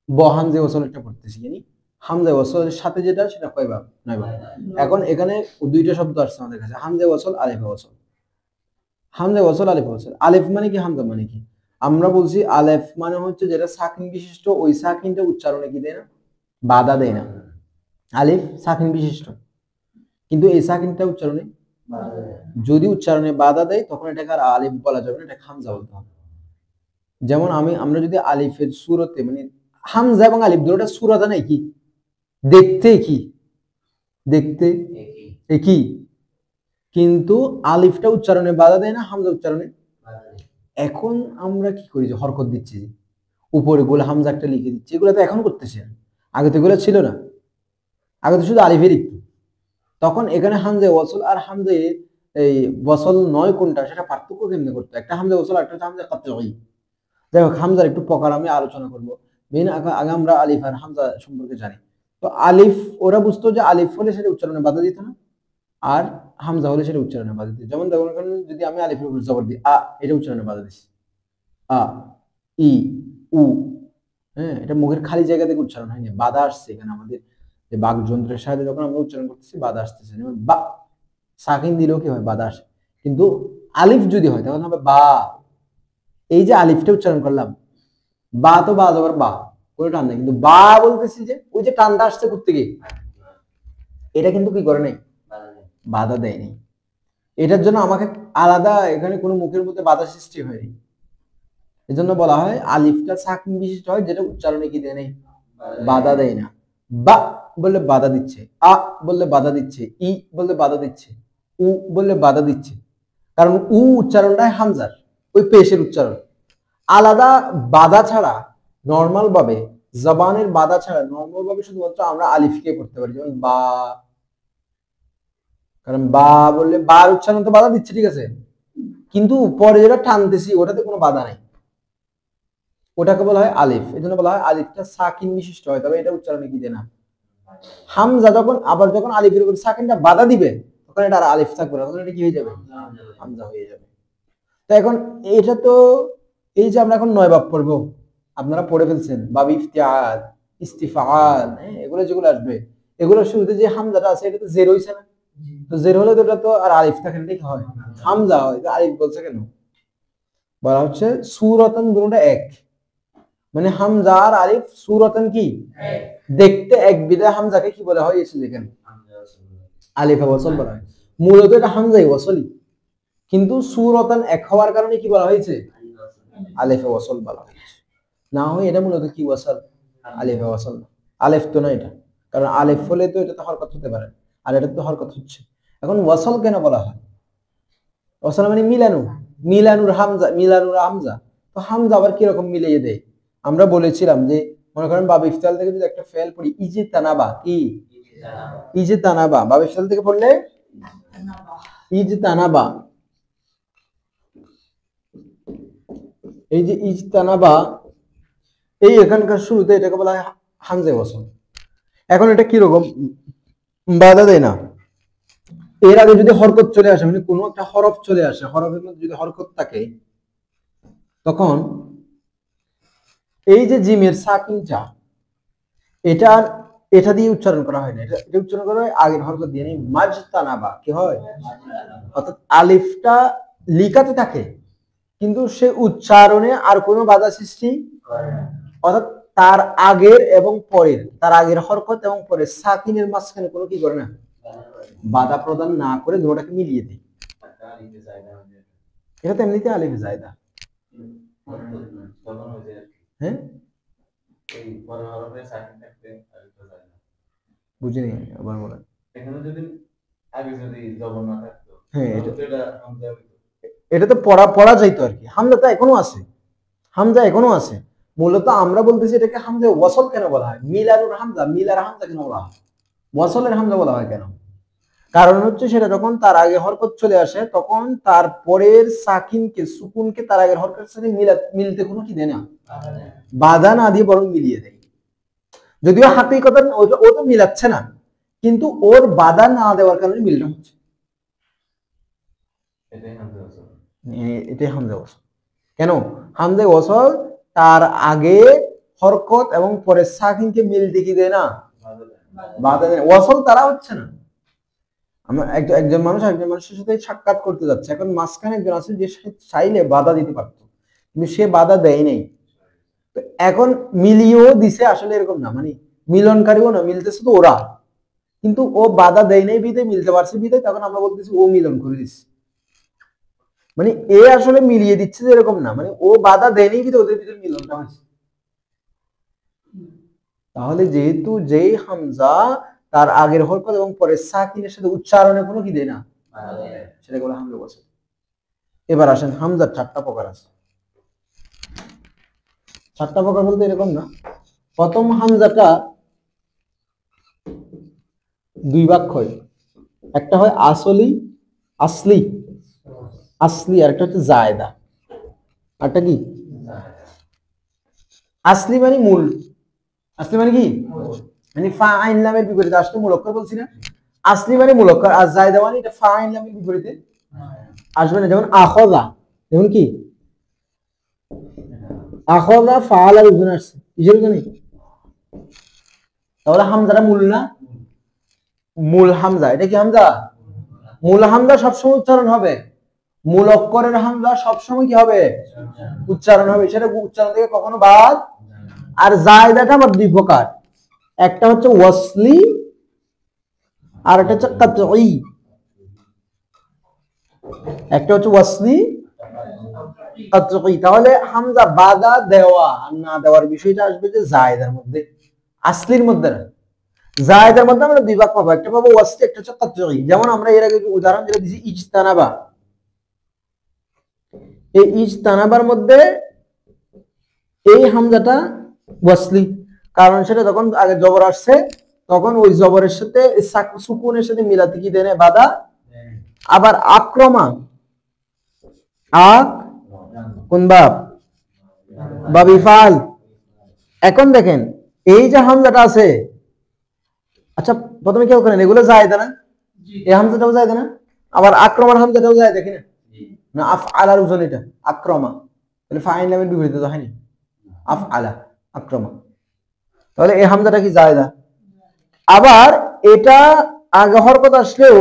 ব হামজে ওয়াসল একটা পড়তেছি, জানি হামজে ওয়াসলের সাথে যেটা সেটা কয় ভাগ, নয় ভাগ। এখন এখানে দুইটা শব্দ আসছে আমাদের কাছে, হামজে ওয়াসল, আলিফ ওয়াসল, হামজে ওয়াসল আলিফ ওয়াসল। আলিফ মানে কি, হামজা মানে কি, আমরা বলছি আলিফ মানে হচ্ছে যেটা সাকিন বিশিষ্ট, ওই সাকিনটা উচ্চারণে কি দেয় না, বাধা দেয় না, আলিফ সাকিন বিশিষ্ট, কিন্তু এই সাকিনটা উচ্চারণে যদি উচ্চারণে বাধা দেয় তখন এটাকে আর আলিফ বলা যাবে না, এটা হামজা বলতে হবে। যেমন আমরা যদি আলিফের সূরতে মানে হামজা এবং আলিফ দুটোটা সূরাতে নাই কি, দেখতে কি, দেখতে একই, কিন্তু আলিফটা উচ্চারণে বাধা দেয় না, হামজা উচ্চারণে। এখন আমরা কি করি, যে হরকত দিচ্ছি, যে উপরে গোল হামজা একটা লিখে দিচ্ছি, এগুলো তো এখন করতেছি, আগে তো এগুলো ছিল না, আগে তো শুধু আলিফে লিখতো। তখন এখানে হামজা ওয়াসল আর হামজা এই ওয়াসল নয় কোনটা সেটা পার্থক্য কেমনে করতে, একটা হামজা ওয়াসল একটা হচ্ছে হামজা কাতঈ। যাই হোক, হামজার একটু প্রকার আমি আলোচনা করব, মেন আগে আমরা আলিফ আর হামজা সম্পর্কে জানি। তো আলিফ ওরা বুঝতো যে আলিফ হলে সেটা উচ্চারণে বাধা দিত না, আর হামজা হলে সেটা উচ্চারণে বাধা দিত। যেমন দেখুন যদি আমি আলিফের উপর জবর দিই আ, এটা উচ্চারণে বাধা দিচ্ছি, আ ই উ, হ্যাঁ এটা মুখের খালি জায়গা থেকে উচ্চারণ হয়নি, বাধা আসছে এখানে আমাদের যে বাক যন্ত্রের সাহায্যে যখন আমরা উচ্চারণ করতেছি বাধা আসতেছে, যেমন বা সাকিন দিলেও কি হয়, বাধা আসে। কিন্তু আলিফ যদি হয় তখন হবে বা, এই যে আলিফটা উচ্চারণ করলাম, বা তো বা জবর বা, কোনো টান নেই, কিন্তু বা বলতেছি যে ওই যে টানটা আসছে করতে গিয়ে, এটা কিন্তু কি করে নাই, বাধা দেয়নি। এটার জন্য আমাকে আলাদা এখানে কোনো মুখের মধ্যে বাধা সৃষ্টি হয়নি, এজন্য বলা হয় আলিফটা সাকিন বিশিষ্ট হয় যেটা উচ্চারণে কি দেয় নেই, বাধা দেয় না। বা বললে বাধা দিচ্ছে, আ বললে বাধা দিচ্ছে, ই বললে বাধা দিচ্ছে, উ বললে বাধা দিচ্ছে, কারণ উ উচ্চারণটাই হামজার, ওই পেশের উচ্চারণ। আলাদা বাধা ছাড়া নর্মাল ভাবে, জবানের বাধা ছাড়া নর্মাল ভাবে শুধুমাত্র আমরা আলিফকে করতে পারি, যেমন বা, কারণ বা বললে বার উচ্চারণ তো বাধা দিচ্ছে, ঠিক আছে, কিন্তু পরে যেটা টানতেছি ওটাতে কোনো বাধা নাই, ওটাকে বলা হয় আলিফ। এই জন্য বলা হয় আলিফটা সাকিন বিশিষ্ট হয়, তবে এটা উচ্চারণে কি দেয় না। হামজা যখন আলিফের উপর সাকিনটা বাধা দিবে তখন এটা আর আলিফ থাকবে না, তখন এটা কি হয়ে যাবে, হামজা হয়ে যাবে। তো এখন এটা তো এই যে আমরা এখন 9 বাব পড়বো, আপনারা পড়ে ফেলছেন, বাব ইফতিআল, ইস্তিফআল, এগুলো যেগুলো আসবে, এগুলোর শুরুতে যে হামজাটা আছে এটা তো জের হইছে না, তো জের হলে তো এটা তো আর আলিফ থাকে না, কি হয়, হামজা হয়। তো আলিফ বলছে কেন, বলা হচ্ছে সূরাতান দুটোটা এক, মানে হামজা আর আলিফ সূরাতান কি এক, দেখতে এক, বিদায় হামজাকে কি বলা হয় এসে দেখেন আলিফে ওয়াসল বলা হয়। মূলত এটা হামজাই ওয়াসলি, কিন্তু সূরাতান এক হওয়ার কারণে কি বলা হয়েছে, আলিফে ওয়াসল বলা হয়েছে। না হয় এটা মূলত কি ওয়াসল, আলিফে ওয়াসল। আলিফ তো না এটা, কারণ আলিফ হলে তো এটা তো হরকত হতে পারে, আর এটা তো হরকত হচ্ছে। এখন ওয়াসল কেন বলা হয়, ওয়াসল মানে মিলানু, মিলানুর হামজা, মিলানুর হামজা। তো হামজা আবার কি রকম মিলিয়ে দেয়, আমরা বলেছিলাম যে মনে করেন বাব ইফতাল থেকে যদি একটা ফেল পড়ি, ইজে তানাবা, কি ইজে তানাবা, বাব ইফতাল থেকে পড়লে ইজে তানাবা, এই যে ইজতানাবা, এই এখানকার শুরুতে এটাকে বলা হয় হামজা ওয়াসল। এখন এটা কি রকম, বাধা দেয় না, এর আগে যদি হরকত চলে আসে, মানে কোনো একটা হরফ চলে আসে, হরফের মধ্যে যদি হরকত থাকে, তখন এই যে জিমের সাকিনটা, এটা দিয়ে উচ্চারণ করা হয় না, এটা উচ্চারণ করা হয় আগের হরকত দিয়ে, মাজতানাবা, কি হয়, অর্থাৎ আলিফটা লিখাতে থাকে কিন্তু সে উচ্চারণে আর কোনো বাধা সৃষ্টি করে না, অর্থাৎ তার আগের এবং পরের, তার আগের হরকত এবং পরের সাকিনের মাঝখানে কোনো কি করে না, বাধা প্রদান না করে দুটোটাকে মিলিয়ে দেয়। এটা তো এমনিতে আলিফে জায়দা, হ্যাঁ বুঝিনি, আবার বলেন। এখানে যদি আগে যদি জবর না থাকতো, হ্যাঁ এটা তো পড়া যাইতো আর কি। হামজা তো এখনো আছে, হামজা এখনো আছে। মূলত আমরা বলতেছি এটাকে হামজা ওয়াসল কেন বলা হয়, মিলানুর হামজা, মিলার হামজা কেন বলা হয়, ওয়াসলের হামজা বলা হয় কেন, কারণ হচ্ছে সেটা যখন তার আগে হরকত চলে আসে তখন তার পরের সাকিনকে, সুকুনকে তার আগের হরকতের সাথে মিলতে কোনো কি দেয় না, বাধা না দিয়ে বরং মিলিয়ে দেয়। যদিও হাকিকত ও তো মিলাচ্ছে না, কিন্তু ওর বাধা না দেওয়ার কারণে মিলটা হচ্ছে, এটাই হামজা ওয়াসল। কেন হামজা ওয়াসল, তার আগে হরকত এবং পরে সাকিনকে মিলতে কি দেয় না, বাধা দেয়। ওয়াসল তারা হচ্ছে না, আমরা একজন মানুষের সাথে সাক্ষাৎ করতে যাচ্ছে, এখন মাঝখানে একজন আছে যে চাইলে বাধা দিতে পারতো কিন্তু সে বাধা দেয় নাই, তো এখন মিলিয়েও দিছে, আসলে এরকম না, মানে মিলনকারীও না, মিলতেছে তো ওরা, কিন্তু ও বাধা দেয় নাই বিদে মিলতে পারছে বিদে, তখন আমরা বলতেছি ও মিলন করে দিচ্ছে, মানে এ আসলে মিলিয়ে দিচ্ছে যে এরকম না, মানে ও বাধা দেয়নি বিদে ওদের ভিতরে মিলনটা হয়েছে। তাহলে যেহেতু যেই হামজা তার আগের হরকত এবং পরে সাকিনের সাথে উচ্চারণে কোনো কি দেয় না, সেটা বলে হামজা ওয়াসল। এবার আসেন হামজার 4টা প্রকার আছে। 4টা প্রকার বলতে এরকম না, প্রথম হামজাটা 2 ভাগ হয়, একটা হয় আসলি, আসলি, আসলি, আর একটা হচ্ছে জায়দা। আরটা কি, আসলি মানে মূল, আসলি মানে কি, মানে ফাইল নামের বিপরীতে, আসলে মূল অক্ষর বলছি না, আসলি মানে মূল অক্ষর, আর জায়দা মানে এটা ফাইল নামের বিপরীতে আসবে না, যেমন আখযা, যেমন কি আখযা ফাআলা রুজুন আসছে, কিসের জন্য, তাহলে হামজাটা মূল না, মূল হামজা, এটা কি হামজা, মূল হামজা সবসময় উচ্চারণ হবে, মূল অক্ষরের হামজা সবসময় কি হবে, উচ্চারণ হবে, সেটা উচ্চারণ থেকে কখনো বাদ। আর জায়দাটা আবার 2 প্রকার, একটা হচ্ছে ওয়াসলি আর একটা হচ্ছে কাতঈ, একটা হচ্ছে ওয়াসলি, কাতঈ। তাহলে হামজা বাধা দেওয়া আর না দেওয়ার বিষয়টা আসবে যে জায়দার মধ্যে, আসলির মধ্যে না। জায়দার মধ্যে আমরা 2 ভাগ পাবো, একটা পাবো ওয়াসলি, একটা হচ্ছে কাতঈ। যেমন আমরা এর আগে উদাহরণ যেটা দিয়েছি ইজতানাবা, এই ইজতানাবার মধ্যে এই হামজাটা ওয়াসলি, কারণ সেটা যখন আগে জবর আসছে তখন ওই জবরের সাথে সুকুনের সাথে মিলাতে কি দেয় বাধা। আবার আক্রমা, আক কোন বাব? বাব ইফআল। এখন দেখেন এই যে হামজাটা আছে, আচ্ছা প্রথমে কেউ করেন এগুলো জায়েদা না? এই হামজাটাও জায়েদা না? আবার আক্রমণ হামজাটাও জায়েদা কিনা? না আফআলার ওজন এটা আক্রমা, তাহলে ফাইল নামের বিপরীতে তো হয়নি, আফআলা আক্রমা, তাহলে এই হামজাটা কি জায়েদা। আবার এটা আগে হরকত আসলেও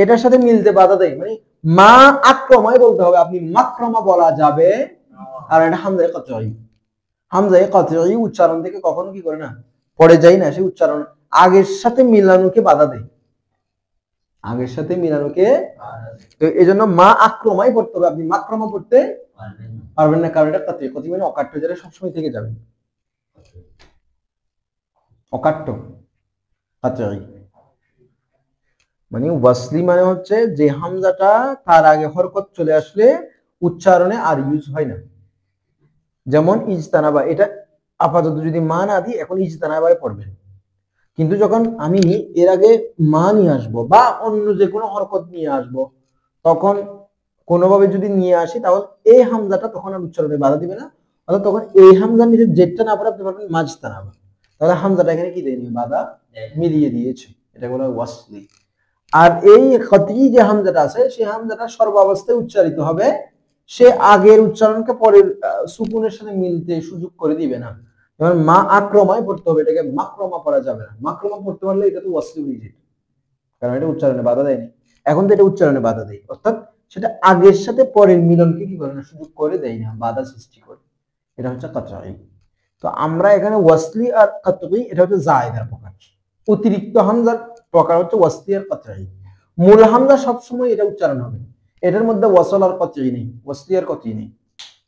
এটার সাথে মিলতে বাধা দেয়, মানে মা আক্রমাই বলতে হবে, আপনি মাক্রমা বলা যাবে, আর এটা হামজায়ে কতঈ। হামজায়ে কতঈ উচ্চারণ থেকে কখনো কি করে না, পড়ে যায় না, সে উচ্চারণ আগের সাথে মিলানোকে বাধা দেয়, আগের সাথে মিলানোকে। তো এই জন্য মা আক্রমাই পড়তে হবে, আপনি মাক্রমা পড়তে পারবেন না, কারণ এটা কতঈ। কতঈ মানে অকাট্য, যেটা সবসময় থেকে যাবে, অকাট্য কতঈ। মানে ওয়াসলি মানে হচ্ছে যে হামজাটা তার আগে হরকত চলে আসলে উচ্চারণে আর ইউজ হয় না। যেমন ইজতানাবা, এটা আপাতত যদি মা না দিই এখন ইজতানাবায় পড়বেন, কিন্তু যখন আমি এর আগে মা নিয়ে আসবো বা অন্য যে কোনো হরকত নিয়ে আসবো, তখন কোনোভাবে যদি নিয়ে আসি তাহলে এই হামজাটা তখন আর উচ্চারণে বাধা দিবে না, অর্থাৎ তখন এই হামজার নিচে জেডটা না পড়ে আপনি পারবেন মাজতানাবা, তাহলে হামজাটা এখানে কি দেয়নি, বাধা মিলিয়ে দিয়েছে, এটা বলা হয় ওয়াসলি। আর এই কতঈ যে হামজাটা আছে সেই হামজাটা সর্বাবস্থায় উচ্চারিত হবে, সে আগের উচ্চারণকে পরের সুকুনের সাথে মিলতে সুযোগ করে দিবে না। যেমন মা আক্রমায় পড়তে হবে, এটাকে মাক্রমা পড়া যাবে না, মাক্রমা পড়তে পারলে এটা তো ওয়াসলি হয়ে যেত, কারণ এটা উচ্চারণে বাধা দেয়নি। এখন তো এটা উচ্চারণে বাধা দেয়, অর্থাৎ সেটা আগের সাথে পরের মিলনকে কি করে না, সুযোগ করে দেয় না, বাধা সৃষ্টি করে, এটা হচ্ছে কতঈ। তো আমরা এখানে ওয়াসলি আর কতঈ, এটা হচ্ছে জায়েদার প্রকার, অতিরিক্ত হামজার প্রকার হচ্ছে ওয়াসলি আর কতঈ। মূল হামজা সবসময় এটা উচ্চারণ হবে, এটার মধ্যে ওয়াসল আর কতঈ নেই, ওয়াসলি আর কতঈ নেই,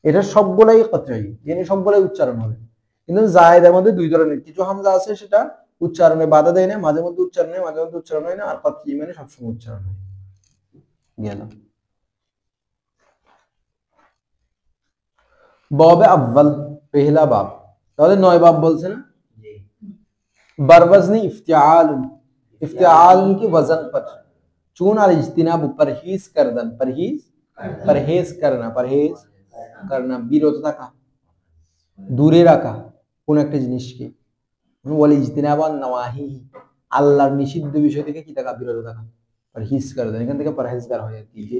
এটা সবগুলাই কতঈ, মানে সবগুলাই উচ্চারণ হবে। কিন্তু জায়েদের মধ্যে দুই ধরনের, কিছু হামজা আছে সেটা উচ্চারণে বাধা দেয় না, মাঝে মধ্যে উচ্চারণ হয়, মাঝে মধ্যে উচ্চারণ হয় না, আর কতঈ মানে সবসময় উচ্চারণ হয়। গেল বাবে আউয়াল, পহেলা বাব, তাহলে 9 বাব বলছে না। बरवज़्न इफ्तिआल, इफ्तिआल की वजन पर चून अल इज्तिनाब, परहेज करदन, परहेज करना, परहेज करना, বিরত থাকা, দূরে রাখা কোন একটা জিনিসকে, ওয়াল ইজতিনাবান নওয়াহি, আল্লাহর নিষিদ্ধ বিষয় থেকে কি থাকা, বিরত থাকা, পरहेज करदन, এখান থেকে পरहेজগার হয় আর কি, যে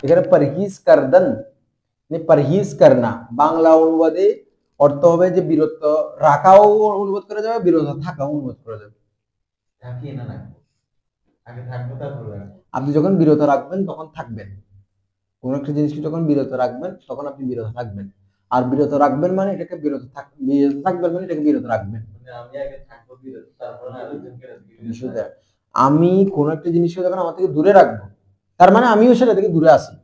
এখানে পरहेज करदन মানে পरहेज करना, বাংলা অনুবাদে অর্থ হবে যে বিরত রাখাও অনুবাদ করা যাবে, বিরত থাকাও অনুবাদ করা যাবে। আপনি যখন বিরত রাখবেন তখন থাকবেন, কোন একটা জিনিসকে যখন বিরত রাখবেন তখন আপনি বিরত থাকবেন, আর বিরত রাখবেন মানে এটাকে বিরত থাকবেন মানে এটাকে বিরত রাখবেন। আমি কোন একটা জিনিসকে যখন আমার থেকে দূরে রাখবো, তার মানে আমিও সেটা থেকে দূরে আছি।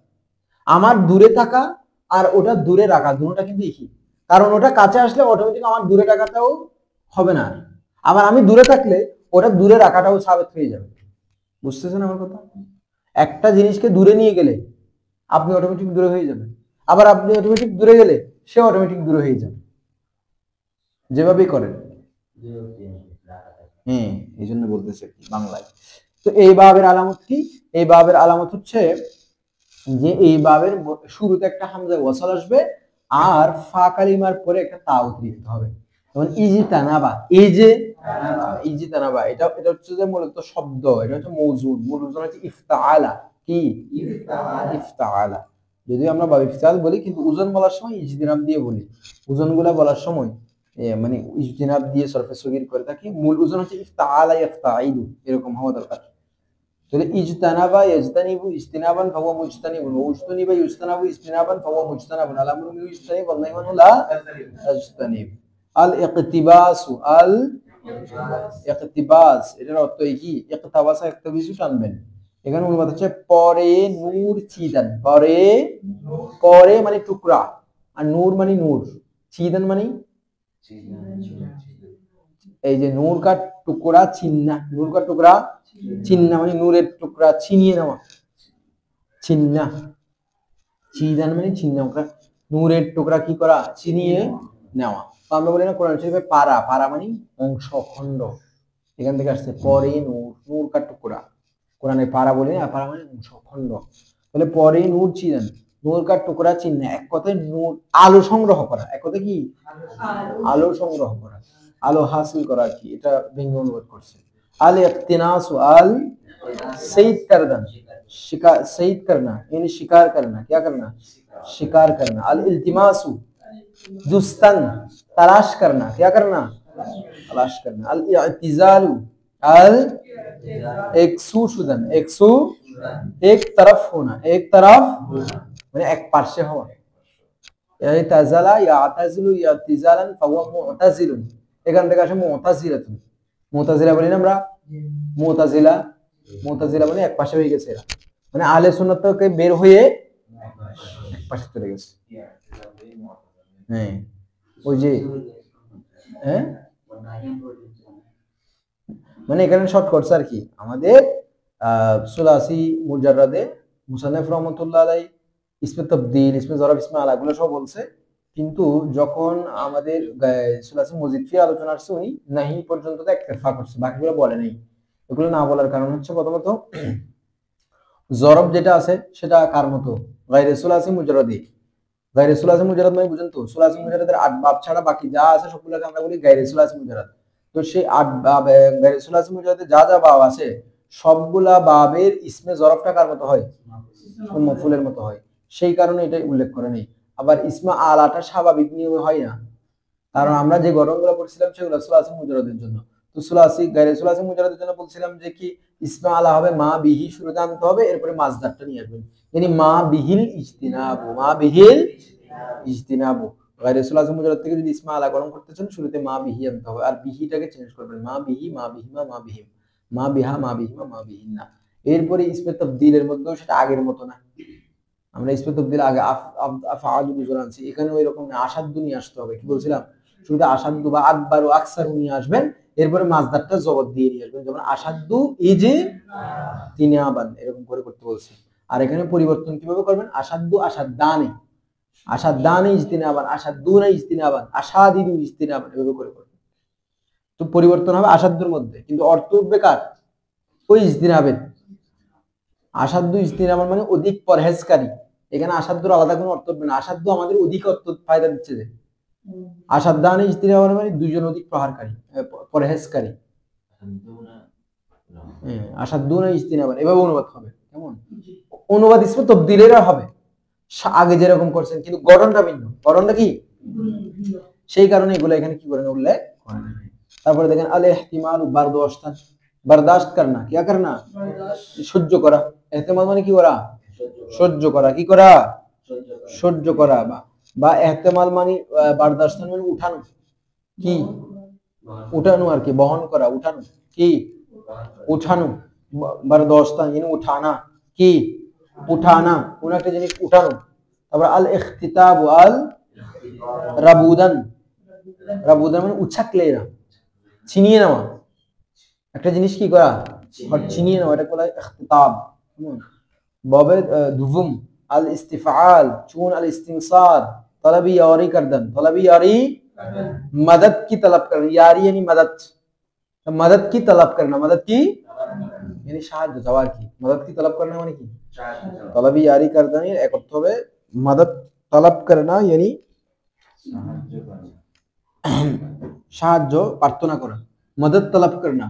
আমার দূরে থাকা আর ওটা দূরে রাখা দুটোটা কিন্তু একই, কারণ ওটা কাছে আসলে অটোমেটিক আমার দূরে রাখাটাও হবে না, আবার আমি দূরে থাকলে ওটা দূরে রাখাটাও সাবেত হয়ে যাবে। বুঝতেছেন আমার কথা? একটা জিনিসকে দূরে নিয়ে গেলে আপনি অটোমেটিক দূরে হয়ে যাবেন, আবার আপনি অটোমেটিক দূরে গেলে সে অটোমেটিক দূরে হয়ে যাবে, যেভাবেই করেন। হ্যাঁ, এই জন্য বলতেছে বাংলায়। তো এই বাবের আলামত কি? এই বাবের আলামত হচ্ছে যে এই বাবের শুরুতে একটা হামজা ওয়াসাল আসবে, আর ফা কালিমার পরে একটা তা অতিরিক্ত হবে। যেমন ইজিতানাবা, এই যে ইজিতানাবা, এটা হচ্ছে যে মূলত শব্দ, এটা হচ্ছে মৌজুদ, মূল ওজন হচ্ছে ইফতাআলা, কি ইফতাআলা। যদি আমরা বাব ইফতাল বলি, কিন্তু ওজন বলার সময় ইজতিনাব দিয়ে বলি, ওজনগুলা বলার সময় মানে ইজতিনাব দিয়ে সরফে সগীর করে থাকি, মূল ওজন হচ্ছে ইফতাআলা ইফতাইলু, এরকম হওয়া দরকার। তাহলে ইজতানাবা ইয়াজতানিবু ইজতিনাবান ফাহুয়া মুজতানিবুন, ওয়া উজতানিবা ইজতানাবু ইজতিনাবান ফাহুয়া মুজতানাবুন, আল আমরু বিল ইজতানিব ওয়ান নাহয়ু আনহু লা তাজতানিব। আল ইকতিবাসু, আল ইকতিবাস, এটার অর্থ কি, ইকতাবাসা ইকতাবিসু টানবেন, এখানে অনুবাদ হচ্ছে পরে নূর চিদান, পরে মানে টুকরা, আর নূর মানে নূর, চিদান মানে এই যে নূর কা টুকরা ছিন্না, নূর কা টুকরা ছিন্না মানে নূরের টুকরা ছিনিয়ে নেওয়া, ছিন্না, চিদান মানে ছিন্না, নূরের টুকরা কি করা, ছিনিয়ে নেওয়া। তো আমরা বলি না কোরআন শরীফে পারা, পারা মানে অংশ, খণ্ড, এখান থেকে আসছে পরে নূর, নূর কা টুকরা, কোরআনে পারা বলি না, পারা মানে অংশ, খণ্ড। তাহলে পরে নূর চিনেন, নূর কা টুকরা চিহ্ন, এক কথায় নূর আলো সংগ্রহ করা, এক কথায় কি আলো সংগ্রহ করা, আলো হাসিল করা কি, এটা ব্যঙ্গ অনুবাদ করছে। আল ইকতিনাসু আল सईद करना, शिकार सईद करना यानी शिकार करना, क्या करना शिकार करना। अल इल्तिमासु जुस्तन तलाश करना, क्या करना तलाश करना। अल इअ्तिजालु अल एकसू शुदन, एकसू एक तरफ होना, एक तरफ মানে এক পাশে হওয়া। ইতাজালা ইয়াতাজিলু ইয়াতিজালান ফাহুয়া মুতাজিলুন, এখান থেকে আসে মুতাজিলাতুন, মুতাজিলা বলি না আমরা, মুতাজিলা, মুতাজিলা মানে এক পাশে হয়ে গেছে এরা, মানে আহলে সুন্নাত থেকে বের হয়ে এক পাশে চলে গেছে। হ্যাঁ ওই যে হ্যাঁ মানে এখানে শর্ট করছে আর কি। আমাদের সুলাসি মুজাররাদে মুসান্নিফ রাহমাতুল্লাহ আলাইহি ইসমে তাবদীল, ইসমে জরব, ইসমে আলা গুলো সব বলছে, কিন্তু যখন আমাদের সুলাসি মজিদ ফি আলোচনা আসছে উনি নাহি পর্যন্ত তো ইক্তেফা করছে, বাকিগুলো বলে নাই। এগুলো না বলার কারণ হচ্ছে প্রথমত জরব যেটা আছে সেটা কার মতো, গায়রে সুলাসি মুজাররাদি, গায়রে সুলাসি মুজাররাদ মানে বুঝেন তো, সুলাসি মুজাররাদের 8 বাব ছাড়া বাকি যা আছে সবগুলোকে আমরা বলি গায়রে সুলাসি মুজাররাদ। তো সেই 8 বাব গায়রে সুলাসি মুজাররাদে যা যা বাব আছে সবগুলা বাবের ইসমে জরবটা কার মতো হয়, মফুলের মতো হয়, সেই কারণে এটা উল্লেখ করে নেই। আবার ইসমে আলাটা স্বাভাবিক নিয়মে হয় না, কারণ আমরা যে গঠনগুলো পড়ছিলাম সেগুলো সুলাসি মুজাররাদের জন্য। তো সুলাসি গায়রে সুলাসি মুজাররাদের জন্য বলছিলাম যে কি ইসমে আলা হবে মা বিহি শুরু জানতে হবে, এরপরে মাজদারটা নিয়ে আসবেন, মানে মা বিহিল ইজতিনাবু, মা বিহিল ইজতিনাবু। গায়রে সুলাসি মুজাররাদ থেকে যদি ইসমে আলা গঠন করতে চান শুরুতে মা বিহি আনতে হবে, আর বিহিটাকে চেঞ্জ করবেন মা বিহি, মা বিহিমা, মা বিহিম, মা বিহা, মা বিহিমা, মা বিহিন্না। এরপরে ইসমে তাবদীলের মধ্যেও সেটা আগের মতো না, আমরা ইসমে তাবদীল আগে আফআলু বিজর আনছি, এখানে ওই রকম না, আসাদ্দু নিয়ে আসতে হবে। কি বলছিলাম, শুরুতে আসাদ্দু বা আকবার ও আকসারু নিয়ে আসবেন, এরপরে মাজদারটা জবর দিয়ে নিয়ে আসবেন, যেমন আসাদ্দু ইজি তিনাবান, এরকম করে করতে বলছি। আর এখানে পরিবর্তন কিভাবে করবেন, আসাদ্দু আসাদ্দানি, আসাদ্দানি ইজতিনাবান, আসাদ্দুনা ইজতিনাবান, আসাদিদু ইজতিনাবান, এভাবে করে করবেন। তো পরিবর্তন হবে আসাদ্দুর মধ্যে, কিন্তু অর্থ উঠবে কার, ওই ইজতিনাবের। আসাদ্দু ইজতিনাবান মানে অধিক পরহেজকারী, এখানে আসাদ্দুর আলাদা কোনো অর্থ উঠবে না, আসাদ্দু আমাদের অধিক অর্থ ফায়দা দিচ্ছে যে, আসাদ্দানি ইজতিনাবান মানে দুইজন অধিক প্রহারকারী, পরহেজকারী। আসাদ্দুনা ইজতিনাবান এভাবে অনুবাদ হবে, কেমন অনুবাদ ইসমে তাবদীলের হবে আগে যেরকম করছেন, কিন্তু গঠনটা ভিন্ন, গঠনটা কি, সেই কারণে এগুলো এখানে কি করেন উল্লেখ করেন। তারপরে দেখেন আল ইহতিমাল বারদাশতান, বরদাশত করনা, क्या करना সহ্য করা, ইহতিমাল মানে কি করা সহ্য করা, কি করা সহ্য করা, বা ইহতিমাল মানে বরদাশতান মানে উঠানো, কি উঠানো আর কি, বহন করা, উঠানো কি উঠানো, বরদাশতান মানে উঠানা, কি উঠানা, কোন একটা জিনিস উঠানো। তারপর আল ইখতিতাব আল রাবুদান, রাবুদান মানে উচ্ছাকলে না, ছিনিয়ে নেওয়া, একটা জিনিস কি করা ছিনিয়ে নেওয়া, এটা বলা হয় ইখতিতাব। বাবে দুভুম আল ইস্তিফআল, চুন আল ইস্তিনসার, তলবি ইয়ারি করদন, তলবি यारी मदद की तलब करना, यारी यानी मदद, मदद की तलब करना, मदद की यानी সাহায্য চাওয়া কি, मदद की तलब करना মানে কি তলবি यारी करदन এর এক অর্থ হবে मदद तलब करना यानी সাহায্য প্রার্থনা করা, मदद तलब करना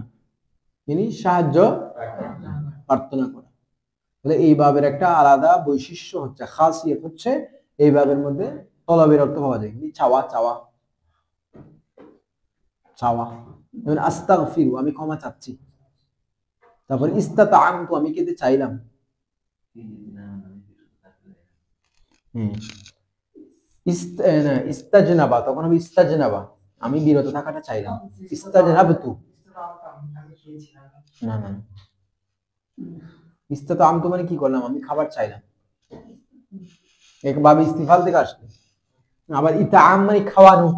यानी সাহায্য প্রার্থনা করা। তাহলে এই বাবের একটা আলাদা বৈশিষ্ট্য হচ্ছে, খাসিয়ত হচ্ছে এই বাবের মধ্যে তলবের অর্থ পাওয়া যায়, চাওয়া, চাওয়া, চাওয়া, যেমন আস্তাগফিরু আমি ক্ষমা চাচ্ছি, তারপর ইস্তাতাআনতু আমি খেতে চাইলাম, ইস্তাজনাবা তখন আমি ইস্তাজনাবা আমি বিরত থাকাটা চাইলাম, ইস্তাজনাবতু না না, ইস্তাতাআনতু মানে কি করলাম আমি খাবার চাইলাম, এক ভাবে ইস্তিফাল থেকে আসছে। আবার ইতাআম মানে খাওয়ানো,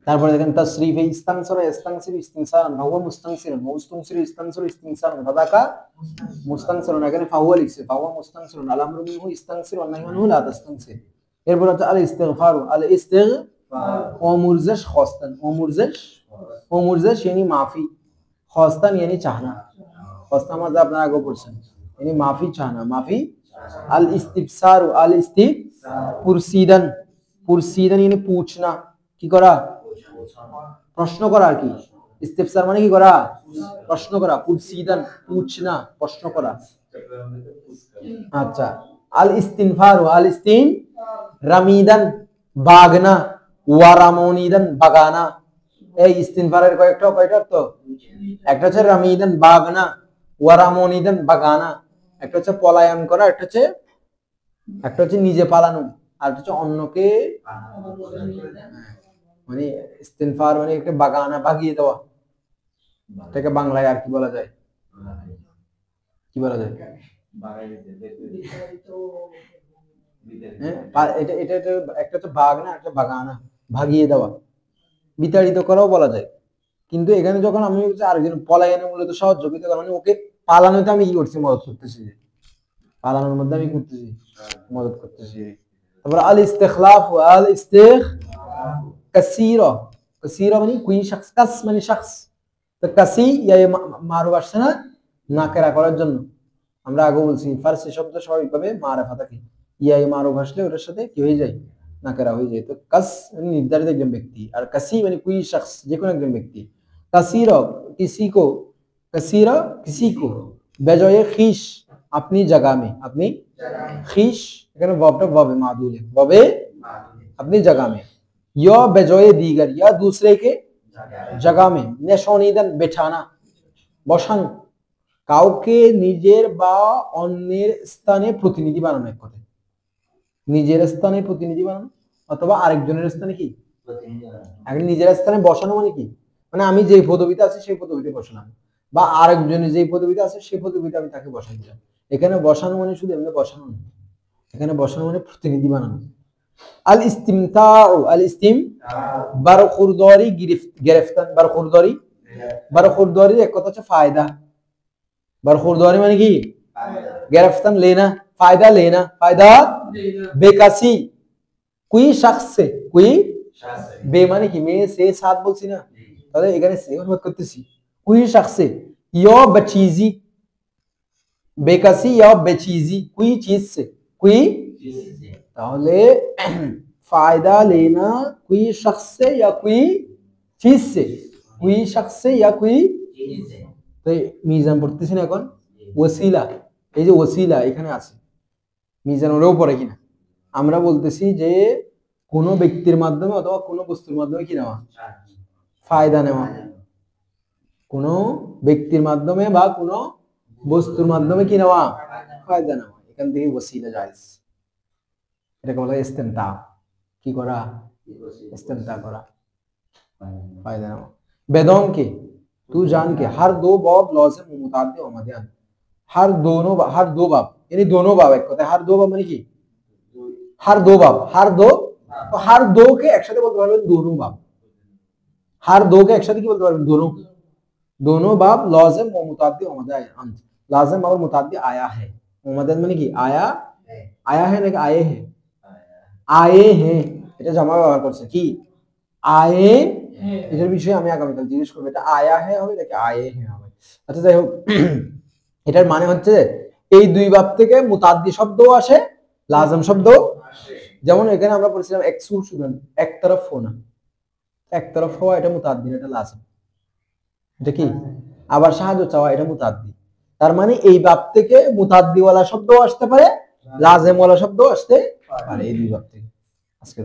তারপরে দেখেন তাসরিফে ইস্তানসরা ইস্তানসির ইস্তিনসারান, ফাহুয়া মুস্তানসিরুন, মুস্তানসির ইস্তানসির ইস্তিনসারান, ফাদাকা মুস্তানসিরুন, এখানে ফাহুয়া লিখছে, ফাহুয়া মুস্তানসিরুন, আল আমরু মিনহু ইস্তানসির ওয়া নাহয়ু আনহু লা তাস্তানসির। এরপর হচ্ছে আল ইস্তিগফারু, আল ইস্তিগফার ওমুরজাশ খাস্তান, ওমুরজাশ, ওমুরজাশ यानी माफी, খস্তান यानी चाहना, খস্তা मतलब আপনারা আগে পড়ছেন यानी माफी चाहना, माफी। अल इस्तिफसार, अल इस्तिफ पुरसीदन, पुरसीदन यानी पूछना, কি করা প্রশ্ন করা আর কি। ইস্তিফসার মানে কি করা প্রশ্ন করা, পুরসিদান पूछना প্রশ্ন করা। আচ্ছা আল ইস্তিনফার, আল ইস্তিন রামিদান বাগনা, ওয়ারামনিদান বাগানা। এই ইস্তিনফারের কয়টা তো, একটা হচ্ছে রামিদান বাগনা, ওয়ারামনিদান বাগানা। একটা হচ্ছে পলায়ন করা, একটা হচ্ছে নিজে পালানো, আর একটা হচ্ছে অন্যকে, মানে ইস্তিনফার মানে একটা বাগানা ভাগিয়ে দেওয়া। এটাকে বাংলায় আর কি বলা যায়, কি বলা যায়? এটা এটা একটা হচ্ছে বাগনা, একটা বাগানা, ভাগিয়ে দেওয়া, বিতাড়িত করাও বলা যায়। কিন্তু এখানে যখন আমি আরেকজন পলায়নে মূলত সহযোগিতা করা, মানে ওকে পালানোতে আমি কি করছি, মদত করতেছি, পালানোর মধ্যে আমি করতেছি মদত করতেছি। তারপর আল ইস্তিখলাফ, আল ইস্তিখ কাসীরা, কাসীরা মানে কোই শখস, কাস মানে শখস, তো কাসি ইয়া মারুফ আসছে না নাকেরা করার জন্য। আমরা আগে বলছি ফারসি শব্দ স্বাভাবিকভাবে মারফা থাকে, ইয়া মারুফ আসলে ওটার সাথে কি হয়ে যায়, নাকেরা হয়ে যায়। তো কাস মানে নির্ধারিত একজন ব্যক্তি, আর কাসি মানে কোই শখস, যে কোনো একজন ব্যক্তি। কাসীরা किसी को, कसीरा किसी को, बेजोए खीश अपनी जगह में, अपनी खीश এখানে ভাবটা ভাবে মাদুল है, ভাবে अपनी जगह में। या बेजोए दीगर, या दूसरे के जगह में। नेशोनिदन बैठाना বসানো, কাউকে নিজের বা অন্যের স্থানে প্রতিনিধি বানানো, এক কথায় নিজের স্থানে প্রতিনিধি বানানো, অথবা আরেকজনের স্থানে কি প্রতিনিধি, নিজের স্থানে বসানো মানে কি, মানে আমি যে পদবিতে আছি সেই পদবিতে বসালাম, বা আরেকজনের যে পদবিতে আছে সেই পদবিতে আমি তাকে বসাই দিলাম। এখানে বসানো মানে শুধু এমনি বসানো না, এখানে বসানো মানে প্রতিনিধি বানানো। আল ইস্তিমতাউ, আল ইস্তিম বারখুরদারি, গ্রেফতার, বারখুরদারি, বারখুরদারির এক কথা হচ্ছে ফায়দা। বারখুরদারি মানে কি गिरफ्तार लेना, फायदा लेना, फायदा बेकासी, कोई शख्स से, कोई बे माने কি মে সে সাথ বলছি না, তাহলে এখানে সে অনুবাদ করতেছি कोई शख्स से, या बचीजी, बेकासी या बेचीजी, कोई चीज से, कोई, তাহলে फायदा लेना कोई शख्स से या कोई चीज से, कोई शख्स से या कोई चीज से। তো মিজান পড়তেছি না এখন, ওসিলা, এই যে ওসিলা এখানে আছে, মিজান ওরেও পড়ে কিনা, আমরা বলতেছি যে কোনো ব্যক্তির মাধ্যমে অথবা কোনো বস্তুর মাধ্যমে কি নেওয়া, ফায়দা নেওয়া, কোনো ব্যক্তির মাধ্যমে বা কোনো বস্তুর মাধ্যমে কি নেওয়া, ফায়দা নেওয়া, এখান থেকে ওসিলা জায়েজ। এটাকে বলা হয় ইস্তেমতা, কি করা, ইস্তেমতা করা, ফায়দা নেওয়া। বেদম के तू जान के हर दो बाब लाजिम व मुताद्दी व मदयान, हर दो बाब यानी दोनों बाब, एक কথা हर दो बाब মানে কি, हर दो बाब, हर दो, तो हर दो के একসাথে বলতে পারবেন दोनों बाब, हर दो के একসাথে কি বলতে পারবেন, दोनों बाब लाजिम व मुताद्दी व मदयान, लाजिम और मुताद्दी आया है, मुमद्दद মানে কি आया है নাকি आए हैं, এটা জমা ব্যবহার করছে কি आए, এটার বিষয়ে আমি আগামীকাল জিজ্ঞেস করব, এটা আয়া হে হবে নাকি আয়ে হে হবে। আচ্ছা যাই হোক, এটার মানে হচ্ছে এই দুই বাব থেকে মুতাদ্দি শব্দও আসে, লাজম শব্দও আসে। যেমন এখানে আমরা পড়ছিলাম এক সুর সুদান, এক তরফ হোনা, এক তরফ হওয়া এটা মুতাদ্দি, এটা লাজম, এটা কি, আবার সাহায্য চাওয়া এটা মুতাদ্দি। তার মানে এই বাব থেকে মুতাদ্দি ওয়ালা শব্দও আসতে পারে, লাজম ওয়ালা শব্দও আসতে পারে, এই দুই বাব থেকে। আজকে